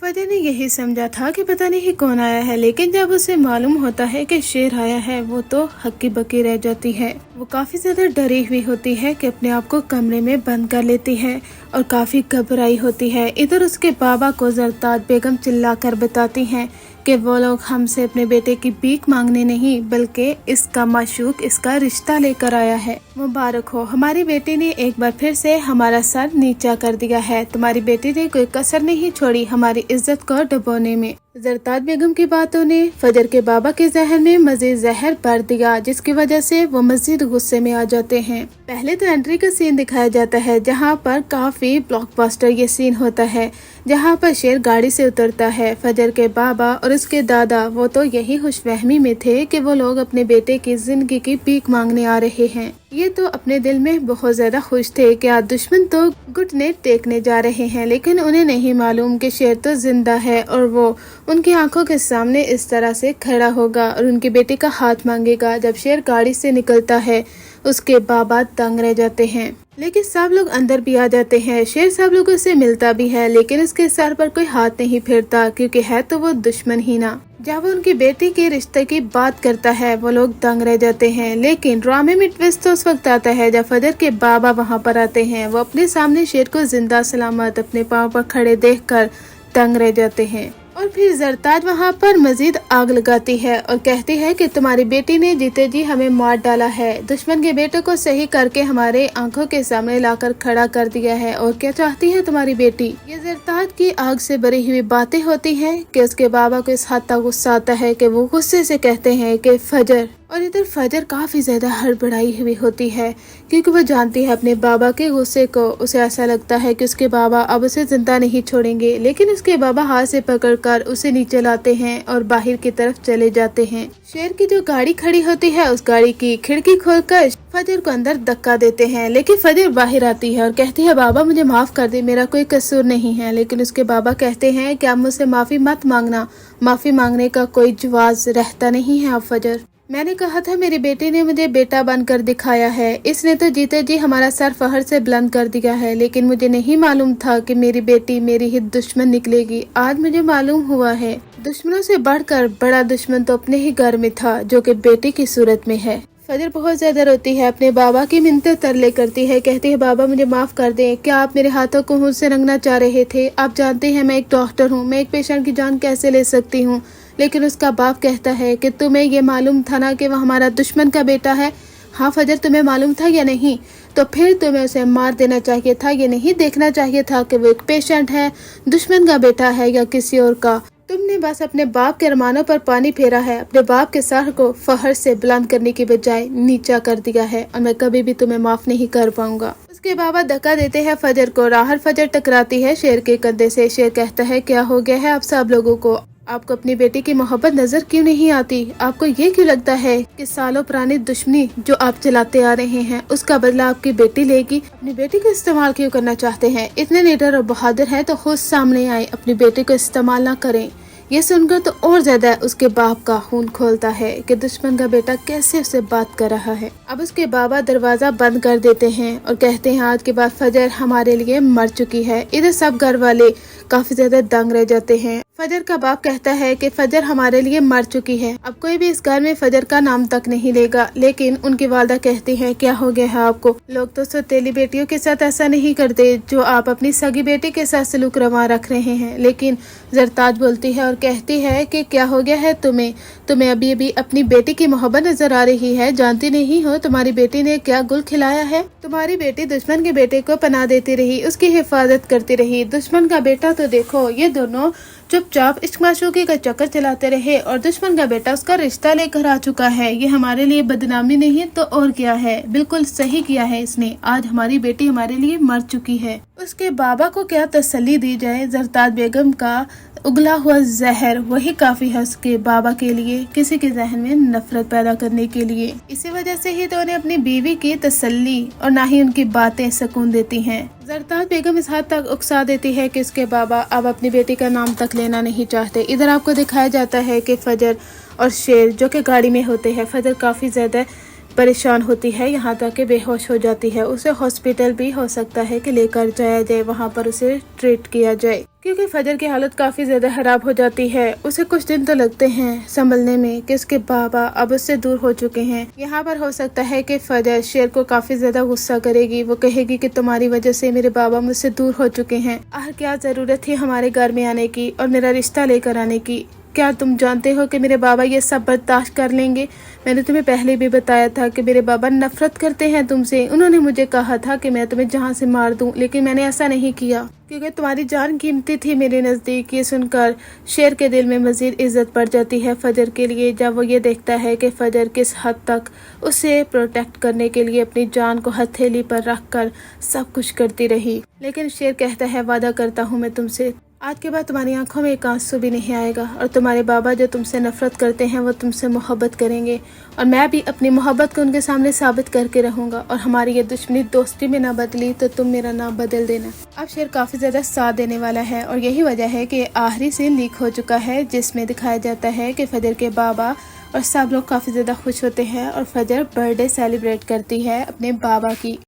फजर ने यही समझा था कि पता नहीं कौन आया है, लेकिन जब उसे मालूम होता है कि शेर आया है वो तो हक्की बक्की रह जाती है। वो काफी ज्यादा डरी हुई होती है कि अपने आप को कमरे में बंद कर लेती है और काफी घबराई होती है। इधर उसके बाबा को जरदाद बेगम चिल्लाकर बताती हैं कि वो लोग हमसे अपने बेटे की भीख मांगने नहीं बल्कि इसका माशूक इसका रिश्ता लेकर आया है। मुबारक हो, हमारी बेटी ने एक बार फिर से हमारा सर नीचा कर दिया है। तुम्हारी बेटी ने कोई कसर नहीं छोड़ी हमारी इज्जत को डुबोने में। जरदाद बेगम की बातों ने फजर के बाबा के जहन में मजीद जहर भर दिया, जिसकी वजह से वो मजीद गुस्से में आ जाते हैं। पहले तो एंट्री का सीन दिखाया जाता है जहाँ पर काफी ब्लॉकबस्टर ये सीन होता है, जहाँ पर शेर गाड़ी से उतरता है। फजर के बाबा और उसके दादा वो तो यही खुशफहमी में थे कि वो लोग अपने बेटे की जिंदगी की भीख मांगने आ रहे हैं। ये तो अपने दिल में बहुत ज्यादा खुश थे कि आज दुश्मन तो घुटने टेकने जा रहे हैं, लेकिन उन्हें नहीं मालूम कि शेर तो जिंदा है और वो उनकी आंखों के सामने इस तरह से खड़ा होगा और उनके बेटे का हाथ मांगेगा। जब शेर गाड़ी से निकलता है उसके बाबा दंग रह जाते हैं, लेकिन सब लोग अंदर भी आ जाते हैं। शेर सब लोगों से मिलता भी है, लेकिन उसके सर पर कोई हाथ नहीं फेरता क्योंकि है तो वो दुश्मन ही ना। जब वो उनकी बेटी के रिश्ते की बात करता है वो लोग दंग रह जाते हैं, लेकिन ड्रामे में ट्विस्ट तो उस वक्त आता है जब फजर के बाबा वहाँ पर आते हैं। वो अपने सामने शेर को जिंदा सलामत अपने पाँव पर खड़े देखकर दंग रह जाते हैं। और फिर जरदाद वहाँ पर मजीद आग लगाती है और कहती है कि तुम्हारी बेटी ने जीते जी हमें मार डाला है, दुश्मन के बेटे को सही करके हमारे आंखों के सामने लाकर खड़ा कर दिया है। और क्या चाहती है तुम्हारी बेटी? ये जरदाद की आग से भरी हुई बातें होती हैं कि उसके बाबा को इस हद तक गुस्सा आता है कि वो गुस्से से कहते हैं कि फजर। और इधर फजर काफी ज्यादा हड़बड़ाई हुई होती है क्योंकि वो जानती है अपने बाबा के गुस्से को। उसे ऐसा लगता है कि उसके बाबा अब उसे जिंदा नहीं छोड़ेंगे, लेकिन उसके बाबा हाथ से पकड़कर उसे नीचे लाते हैं और बाहर की तरफ चले जाते हैं। शेर की जो गाड़ी खड़ी होती है उस गाड़ी की खिड़की खोलकर फजर को अंदर धक्का देते हैं, लेकिन फजर बाहर आती है और कहती है बाबा मुझे माफ कर दे, मेरा कोई कसूर नहीं है। लेकिन उसके बाबा कहते हैं कि आप मुझसे माफी मत मांगना, माफी मांगने का कोई जवाज रहता नहीं है। आप फजर, मैंने कहा था मेरी बेटी ने मुझे बेटा बनकर दिखाया है, इसने तो जीते जी हमारा सर फहर से बुलंद कर दिया है, लेकिन मुझे नहीं मालूम था कि मेरी बेटी मेरी ही दुश्मन निकलेगी। आज मुझे मालूम हुआ है दुश्मनों से बढ़कर बड़ा दुश्मन तो अपने ही घर में था जो कि बेटी की सूरत में है। फजर बहुत ज्यादा रोती है, अपने बाबा की मिन्नतें तरले करती है, कहती है बाबा मुझे माफ कर दें, क्या आप मेरे हाथों को मुझसे रंगना चाह रहे थे? आप जानते हैं मैं एक डॉक्टर हूँ, मैं एक पेशेंट की जान कैसे ले सकती हूँ? लेकिन उसका बाप कहता है कि तुम्हें ये मालूम था ना कि वो हमारा दुश्मन का बेटा है? हाँ फजर, तुम्हें मालूम था या नहीं? तो फिर तुम्हें उसे मार देना चाहिए था, ये नहीं देखना चाहिए था कि वो एक पेशेंट है, दुश्मन का बेटा है या किसी और का। तुमने बस अपने बाप के अरमानों पर पानी फेरा है, अपने बाप के सर को फहर से बुलंद करने की बजाय नीचा कर दिया है और मैं कभी भी तुम्हें माफ नहीं कर पाऊंगा। उसके बाबा धक्का देते हैं फजर को, राहर फजर टकराती है शेर के कंधे से। शेर कहता है क्या हो गया है आप सब लोगों को? आपको अपनी बेटी की मोहब्बत नजर क्यों नहीं आती? आपको ये क्यों लगता है कि सालों पुरानी दुश्मनी जो आप चलाते आ रहे हैं उसका बदला आपकी बेटी लेगी? अपनी बेटी को इस्तेमाल क्यों करना चाहते हैं? इतने निडर और बहादुर हैं तो खुद सामने आए, अपनी बेटी को इस्तेमाल ना करें। ये सुनकर तो और ज्यादा उसके बाप का खून खोलता है कि दुश्मन का बेटा कैसे उससे बात कर रहा है। अब उसके बाबा दरवाजा बंद कर देते हैं और कहते हैं आज के बाद फजर हमारे लिए मर चुकी है। इधर सब घर वाले काफी ज्यादा दंग रह जाते हैं। फजर का बाप कहता है कि फजर हमारे लिए मर चुकी है, अब कोई भी इस घर में फजर का नाम तक नहीं लेगा। लेकिन उनकी वालदा कहती है क्या हो गया है आपको? लोग तो सौतेली बेटियों के साथ ऐसा नहीं करते जो आप अपनी सगी बेटी के साथ सलूक रवा रख रहे हैं। लेकिन जरदाद बोलती है और कहती है कि क्या हो गया है तुम्हें? तुम्हें अभी अभी अपनी बेटी की मोहब्बत नजर आ रही है, जानती नहीं हो तुम्हारी बेटी ने क्या गुल खिलाया है? तुम्हारी बेटी दुश्मन के बेटे को पनाह देती रही, उसकी हिफाजत करती रही। दुश्मन का बेटा तो देखो, ये दोनों चुपचाप इश्क माशूकी का चक्कर चलाते रहे और दुश्मन का बेटा उसका रिश्ता लेकर आ चुका है। ये हमारे लिए बदनामी नहीं तो और क्या है? बिल्कुल सही किया है इसने, आज हमारी बेटी हमारे लिए मर चुकी है। उसके बाबा को क्या तसल्ली दी जाए? जरदाद बेगम का उगला हुआ जहर वही काफी है उसके बाबा के लिए, किसी के जहन में नफरत पैदा करने के लिए। इसी वजह से ही तो उन्हें अपनी बीवी की तसल्ली और ना ही उनकी बातें सुकून देती हैं। जरदाद बेगम इस हद तक उकसा देती है कि उसके बाबा अब अपनी बेटी का नाम तक लेना नहीं चाहते। इधर आपको दिखाया जाता है कि फजर और शेर जो कि गाड़ी में होते हैं, फजर काफी ज्यादा परेशान होती है, यहाँ तक कि बेहोश हो जाती है। उसे हॉस्पिटल भी हो सकता है कि लेकर जाया जाए, वहाँ पर उसे ट्रीट किया जाए, क्योंकि फजर की हालत काफी ज्यादा खराब हो जाती है। उसे कुछ दिन तो लगते हैं संभलने में कि उसके बाबा अब उससे दूर हो चुके हैं। यहाँ पर हो सकता है कि फजर शेर को काफी ज्यादा गुस्सा करेगी। वो कहेगी कि तुम्हारी वजह से मेरे बाबा मुझसे दूर हो चुके हैं। आखिर क्या जरूरत थी हमारे घर में आने की और मेरा रिश्ता लेकर आने की? क्या तुम जानते हो कि मेरे बाबा ये सब बर्दाश्त कर लेंगे? मैंने तुम्हें पहले भी बताया था कि मेरे बाबा नफरत करते हैं तुमसे। उन्होंने मुझे कहा था कि मैं तुम्हें जहाँ से मार दूं, लेकिन मैंने ऐसा नहीं किया क्योंकि तुम्हारी जान कीमती थी मेरे नज़दीक। ये सुनकर शेर के दिल में मजीद इज्जत बढ़ जाती है फजर के लिए, जब वो ये देखता है कि फजर किस हद तक उसे प्रोटेक्ट करने के लिए अपनी जान को हथेली पर रख कर सब कुछ करती रही। लेकिन शेर कहता है, वादा करता हूँ मैं तुमसे, आज के बाद तुम्हारी आंखों में एक आंसू भी नहीं आएगा और तुम्हारे बाबा जो तुमसे नफरत करते हैं वो तुमसे मोहब्बत करेंगे और मैं भी अपनी मोहब्बत को उनके सामने साबित करके रहूंगा। और हमारी ये दुश्मनी दोस्ती में ना बदली तो तुम मेरा नाम बदल देना। अब शेर काफी ज्यादा साथ देने वाला है और यही वजह है कि आखिरी सीन लीक हो चुका है, जिसमें दिखाया जाता है कि फजर के बाबा और सब लोग काफी ज्यादा खुश होते हैं और फजर बर्थडे सेलिब्रेट करती है अपने बाबा की।